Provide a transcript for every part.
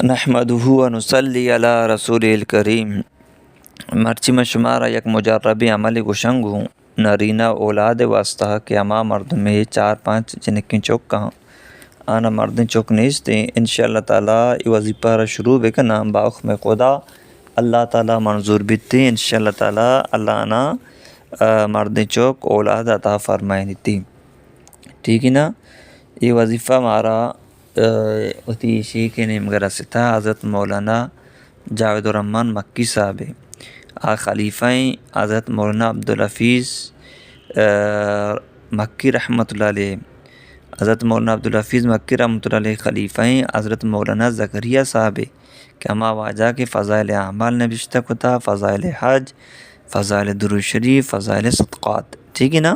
نحمده و نصلی علی رسول الکریم. مرچی میں شمارہ یک مجرب عمل گشنگوں نرینہ اولاد واسطہ کہ اما مرد میں 4-5 جنکی چوک کہاں آنا مردیں چوک نیستے انشاءاللہ تعالیٰ یہ وظیفہ را شروع بکنا باخ میں خدا اللہ تعالیٰ منظور بیتی انشاءاللہ تعالیٰ اللہ نا مردیں چوک اولاد عطا فرمائے نیتی. ٹھیک ہے نا. یہ وظیفہ ہمارا اتی شیخ نیم گرستا حضرت مولانا جاوید الرحمن مکی صاحب خلیفہ حضرت مولانا عبدالحفیظ مکی رحمۃ اللہ علیہ. حضرت مولانا عبدالحفیظ مکی رحمۃ اللہ علیہ خلیفہ حضرت مولانا زکریا صاحب کہ ہما واجہ کے فضائل اعمال نبشتہ کتا، فضائل حج، فضائل درود شریف، فضائل صدقات. ٹھیک ہے نا.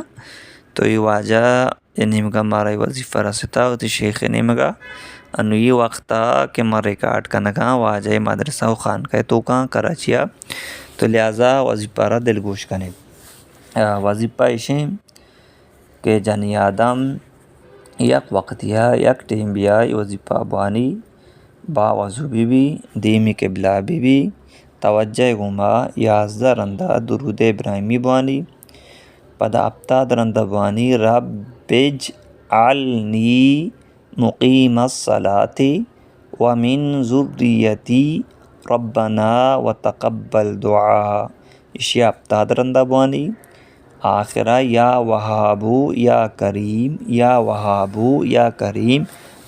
تو یہ واجہ نیمگا مارا وظیفہ رستا ہوتی شیخ نیمگا انو یہ وقتا کہ میں ریکارڈ کنگا واجہ مدرسہ و خانقاہ تو کہاں کراچیا تو لہذا وظیفہ را دلگوش کنے. وظیفہ ایشیں کہ جنی آدم یک وقتیا یک ٹیم بیا وظیفہ بوانی با وضو بی دیمی قبلہ بی توجہ گما 11 رندہ درود ابراہیمی بوانی پدا ابتاد رندہ بوانی رب اجعلنی مقیم الصلاة ومن ذریتی ربنا وتقبل دعا اشیا ابتاد رندہ بوانی آخرہ یا وہابو یا کریم یا وہابو یا کریم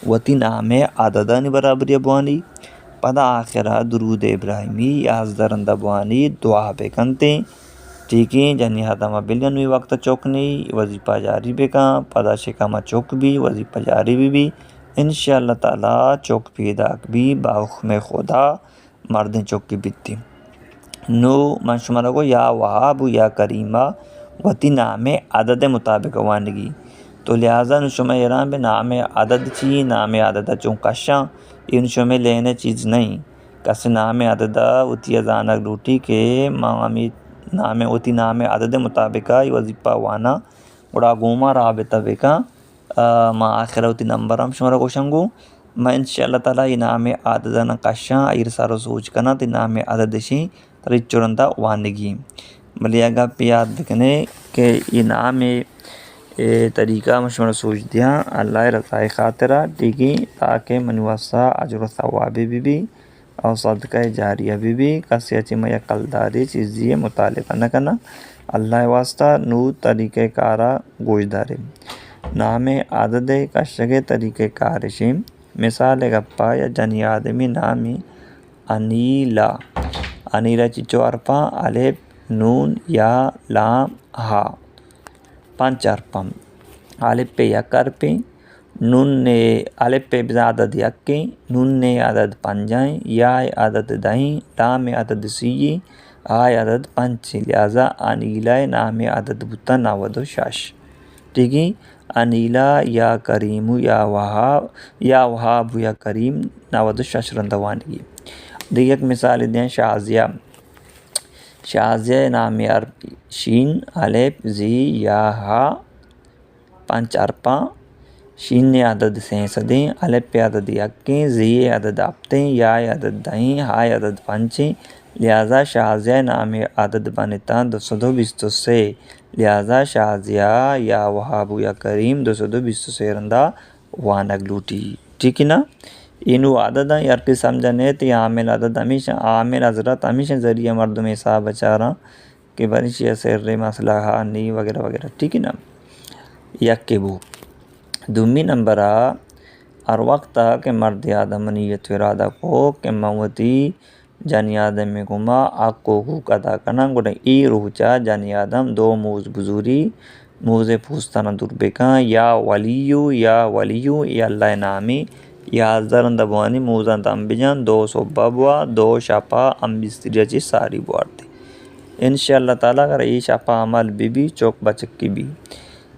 وتی نام عددانی برابری بوانی پدا آخرہ درود ابراہیمی 11 رندہ بوانی دعا بکنتے. ٹھیک ہے. جنی آدم بلین بھی وقت چوکنی وظیفہ جاری بکاں پدا شکامہ چوک بھی وظیفہ جاری بھی انشاءاللہ تعالیٰ چوک پیداک بھی باخ میں خدا مردیں چوک کی بیتی نو من شمارا کو یا وہاب یا کریمہ وتی نام عدد مطابق وانگی تو لہٰذا نشمہ ایران بے نام عدد چی نام عدد چون کشاں یہ نشمہ لینے چیز نہیں کسی نام عدد وتی ازانک لوٹی کے مامی نام وتی نام عدد مطابقہ یہ وظیفہ وانا اڑا گوما رابطہ بکا ما آخرہ وتی نمبر ہم شمارا کوشنگو میں انشاءاللہ تعالیٰ یہ نام عدد نقشاں ایر سارو سوچ کنا تی نام عدد شیں تریچ چورندہ وانگی بلی اگا پیاد بکنے کہ یہ نام طریقہ مشمار سوچ دیا اللہ رضائے خاطرہ ٹھیکی تاکہ منوسہ عجر و ثواب بھی اور صدقہ جاریہ بھی کسی اچھی میں قلداری چیزی مطالبہ نہ کرنا اللہ واسطہ نو طریقہ کارا گوش دارے. نام عدد کشگ طریقہ کارشیم مثال گپا یا جنی آدمی نامی انیلا انیلا چچو عرفہ الف نون یا لام ہا 5 عرفہ الف پہ یک عرفیں نون نے الف پہ بزا عدد یکیں نون نے عدد 5 یا عدد 10 لام عدد 3 آئے عدد 5 لہذا انیلا نام عدد بتا 96. ٹھیک ہے. انیلا یا کریم یا وہاب یا کریم 96 رندہ وانگی. دیکھ ایک مثال دیں شازیہ شازیہ نام عرب شین الف زی یا ہا 5 عرفہ شین نے عدد 3 الف پہ عدد یکیں زی عدد ہفتیں یا عدد 10 ہائے عدد 5 لہذا شازیہ نام عدد بنتا 223 لہذا شازیہ یا وہاب یا کریم 223 رندہ وانگ لوٹی. ٹھیک ہے نا. اینو عدد یار کی سمجھنے تی عامل عدد ہمیشہ عامل حضرت ہمیشہ ذریعہ مردم حساب بچارا کہ برشی سر مسئلہ ہانی وغیرہ وغیرہ. ٹھیک ہے نا. یک کے بو دومی نمبرہ ہر وقت کہ مرد آدم نیت ارادہ کو کہ موتی جانی آدم میں گما آگ کو حقوق ادا کرنا گوڑا ای روچا جانی آدم 2 موز بزوری موز پوستانہ دور بکا یا ولیو یا اللہ نامی یا زرندہ بوانی موزان تام بجان 2 صبح بوا 2 شپا امبستریہ چی ساری بوارتے انشاءاللہ تعالیٰ اگر ای شپا عمل بھی چوک بچک کی بھی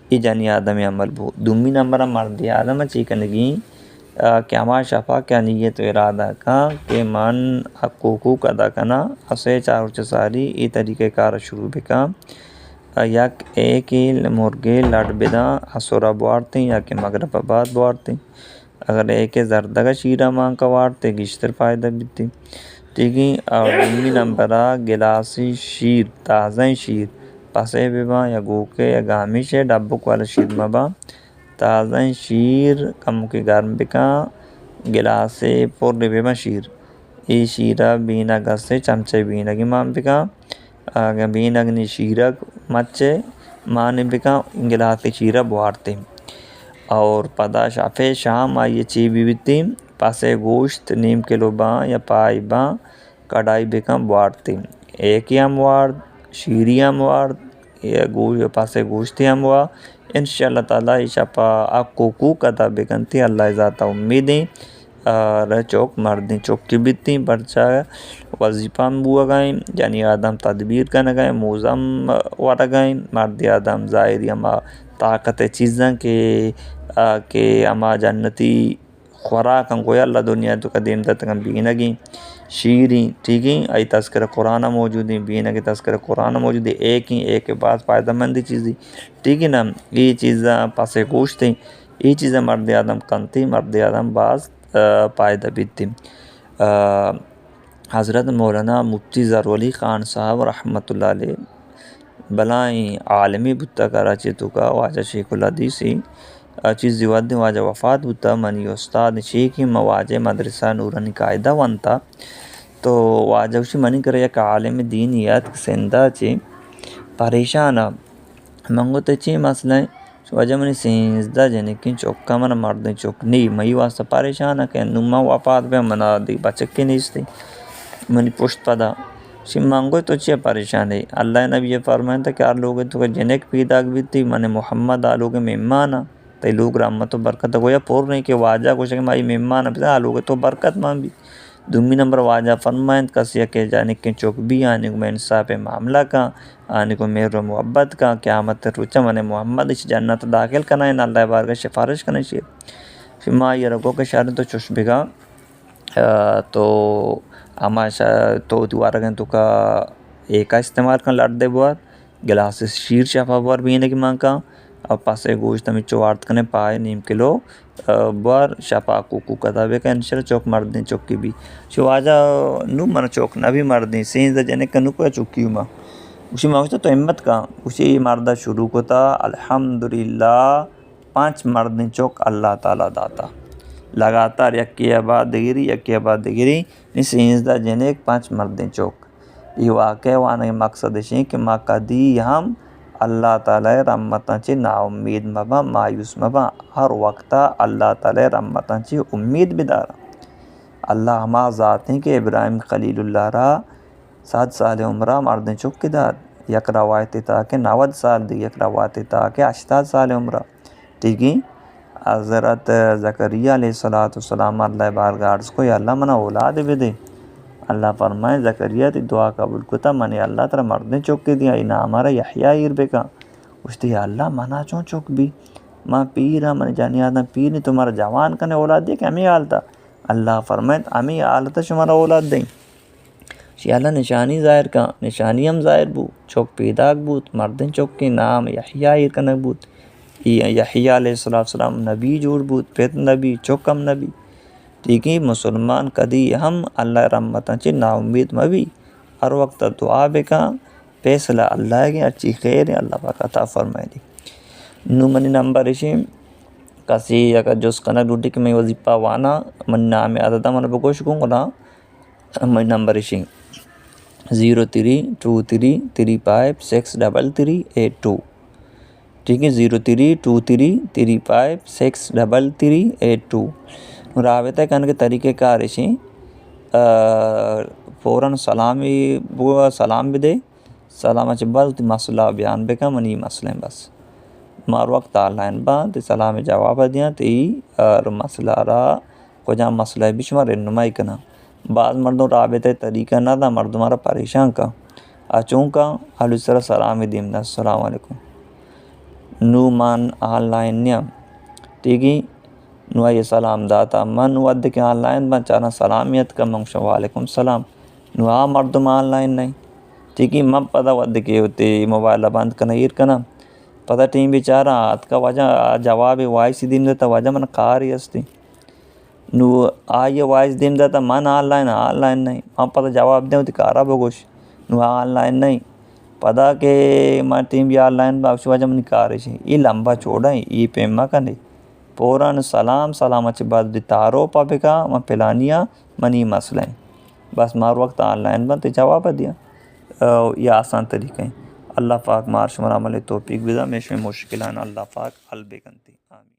ای جانی آدم عمل بو. دومی نمبر مرد آدم چیکنگی کہ ہما شفا کیا نیت و ارادہ کا کہ من حقوق ادا کرنا اسے 4 ساری ای طریقہ کار شروع بکا یک ایک مرگے لڑ بدا حسورہ بوارتے یا کہ مغرب بعد بوارتے اگر ایک زردگا شیرہ مان کا وارتے گشتر فائدہ بیتی ٹھیک ہے. اور دومی نمبرہ گلاسی شیر تازہ شیر پسے ببا یا گوکے یا گامیشے ڈبک والا شیر مبا تازہ شیر کم کی گرم بکا گلاسے پر ببا شیر ای شیرہ بینگ سے چمچے بینگی مان بکا بینگنی شیرہ مچے مانے بکا گلاسی شیرہ بوارتے اور پدا شافے شام آئیے چی بھی بیتی پاسے گوشت نیم کلو باں یا پائی باں کڑائی بکا بوارتے ایک ہی ہم وارد شیری ہم وارد یا پاسے گوشتی ہم وار انشاءاللہ تعالیٰ شپا اکو کو کتا بکنتی اللہ ذاتہ امیدیں چوک مردیں چوک کی بیتی برچہ وظیفہ بوا گائیں یعنی آدم تدبیر کرنے گائیں موزم وارا گائیں مردی آدم ظاہری اما طاقت چیزاں کہ اما جنتی خوراکاں کوئی اللہ دنیا تو قدیم دتگاں بینگیں شیریں ٹھیک ہے. ای تذکرہ قرآن موجود ہیں بینگی تذکرہ قرآن موجود ہے ایک ہی ایک کے بعد فائدہ مندی چیزیں ٹھیک ہے نا. یہ چیزاں پاسے گوشت ہیں یہ چیزیں مرد آدم کنتی مرد آدم بعض فائدہ بیتی. حضرت مولانا مفتی ظہور علی خان صاحب رحمۃ اللہ علیہ بلائیں عالمی بتا کراچی تو کا واجہ شیخ الحدیثی چیز ود واجہ وفات بتا منی استاد شیخی مواجہ مدرسہ نورانی قاعدہ ونتا تو واجہ وشی منی کرے یک عالم دینیات سندہ چی پریشانہ منگو تے چی مسئلہ واجہ منی سینزدہ جنکین چوکا من مردیں چوک نہیں مئی واسطہ پریشانہ کہ نما وفات پہ منا دی بچکی نیستی منی پشت پدا شی مانگو تو چی پریشان ہے. اللہ نبی یہ فرمائیں تھا کہ آر لوگ تو جنک پیدا بیتی من محمد آلوگ مہمانا تی لوگ رحمت و برکت گویا پور نہیں کہ واجہ کو شکل مائی مہمانا پیدا آلوگ تو برکت مان بھی. دومی نمبر واجہ فرمائیں کسی کہ جانکین چوک بھی آنے کو میں انصاف معاملہ کا آنے کو مہر و محبت کا قیامت روچہ من محمد اس جنت داخل کرنا ہے اللہ بارگاہ سفارش کرنا چاہیے. پھر ماں یہ رگو کے شارن تو چوش بگا تو اما تو دوارا گئن تو کا ایک استعمال کن لڑ دے بوار گلاس شیر شفا بوار بینے کی ماں کا اور پاسے گوشت ہمیں چوارت کنے پائے نیم کلو بوار شفا کوکو کتا بے کا انشاءاللہ چوک مردیں چوکی بھی شو آجا نو من چوک نبی مردیں سینزہ جنے کا نو کویا چوکی ہوں ماں اسی ماں تو ہمت کا اسی مردہ شروع کو تا الحمدللہ 5 مردیں چوک اللہ تعالیٰ داتا لگاتار یکی بعد دگیری یکی بعد دگیری نہیں سینزدہ جنے 5 مردیں چوک یہ واقعہ وانا مقصد ہے کہ ما کدی ہم اللہ تعالی رحمتاں چی نا امید مبا مایوس مبا ہر وقتا اللہ تعالی رحمتاں چی امید بدارا. اللہ ہما ذات ہیں کہ ابراہیم خلیل اللہ را 7 سال عمرہ مردیں چوک کی داد یک روایت تا کہ 90 سال دی یک روایت تا کہ 80 سال عمرہ ٹھیک ہے. حضرت زکریا علیہ السلام اللہ بارگاہ عرض کو یا اللہ منا اولاد بھی دے. اللہ فرمائے زکریا تی دعا قبول کتا منی اللہ ترہ مردیں چوک کے دیا اینا ہمارا یحییٰ ایر بے کا اشتی یا اللہ منا چون چوک بھی ماں پیرا منی جانی آدم پیر نہیں تمہارا جوان کنے اولاد دیا کہ ہمیں آلتا. اللہ فرمائے ہمیں آلتا شمارا اولاد دیں شی اللہ نشانی ظاہر کا نشانی ہم ظاہر بو چوک پیدا بوت مردیں چوک کے نام یحییٰ ایر کنک بوت. یحییٰ علیہ السلام نبی جوڑ بوت پیت نبی چوکم نبی ٹھیک ہے. مسلمان کدی ہم اللہ رحمتاں چی نا امید مبی ہر وقت دعا بکا فیصلہ اللہ کے اچھی خیر ہے اللہ پاک عطا فرمائے دی. نو منی نمبر اشی کسی اگر جس کنک ڈوٹی کہ میں وظیفہ وانا من نام عددہ من بگوش کوں گنا منی نمبر اشی 0323356332 ٹھیک ہے 0323356332 رابطہ کرنے کے طریقہ کار اشی فوراً سلام بھی دے سلام اچھے بعد مسئلہ بیان بے کا منی مسئلہ بس مار وقت آن لائن بعد سلام جواب دیا تی مسئلہ را کو جہاں مسئلہ بھی شما رہنمائی کنا. بعض مردوں رابطہ طریقہ نہ دا مردوں مارا پریشان کا اچون کا حلو سر سلام دیم دا السلام علیکم نو مان آن لائن نیا ٹھیک ہے. نو آئی سلام داتا من ود کے آن لائن بن چانا سلامیت کا منگشو وعلیکم السلام نو آ مردم آن لائن نہیں ٹھیک ہے. من پتہ ود کے ہوتے موبائل بند کنا ایر کنا پتہ ٹیم بیچارہ آت کا وجہ جواب وائس دیم دیتا وجہ من قاری استی నువ్వు ఆయ వాయిస్ دیم داتا من آن لائن نہیں ہم پتہ جواب دیں تو کارا بگوش نو آن لائن نہیں پدا کہ ما ٹیم بھی آن لائن باکس وجہ من کارش یہ لمبا چوڑا ہے یہ پیما کنے پوران سلام اچھے بعد دی تارو پا بکا ما پلانیا منی مسئلہ ہیں بس مار وقت آن لائن بنتے جواب دیا یہ آسان طریقہ ہیں. اللہ پاک مارش مرا عمل توفیق بدا میں مشکلان اللہ پاک حل بے کنتی آمین.